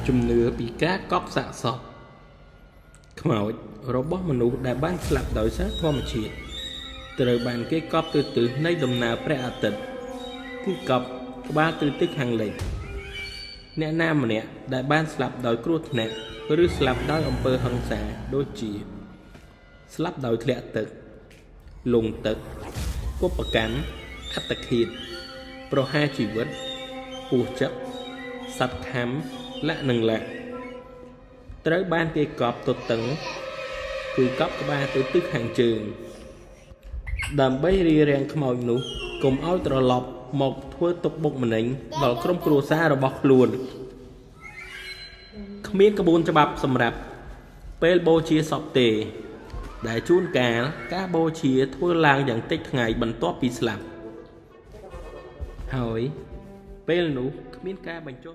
ជំនឿពីការកប់សាកសពខ្មោចរបស់មនុស្សដែលបានស្លាប់ដោយសារធម្មជាតិត្រូវបានគេកប់ទិសនៃដំណើរព្រះអាទិត្យគឺកប់ក្បាលទិសខាងលិចអ្នកណាម្នាក់ដែលបានស្លាប់ដោយគ្រោះថ្នាក់ឬស្លាប់ដោយអំពើហិង្សាដូចជាស្លាប់ដោយធ្លាក់ទឹកលង់ទឹកកុបកម្មអត្តឃាតប្រហារជីវិតពោះចឹកសត្វខាំលាក់នឹងលាក់ត្រូវបានគេកប់ទទឹងគឺកប់ក្បាលទៅទិសខាងជើងដើម្បីរារាំងខ្មោចនោះកុំឲ្យត្រឡប់មកធ្វើទុកបុកម្នេញដល់ក្រុមគ្រួសាររបស់ខ្លួនគ្មានក្បួនច្បាប់សម្រាប់ពេលបូជាសពទេដែលជួនកាលការបូជាធ្វើឡើងយ៉ាងតិចថ្ងៃបន្ទាប់ពីស្លាប់ហើយពេលនោះគ្មានការបញ្ចុះ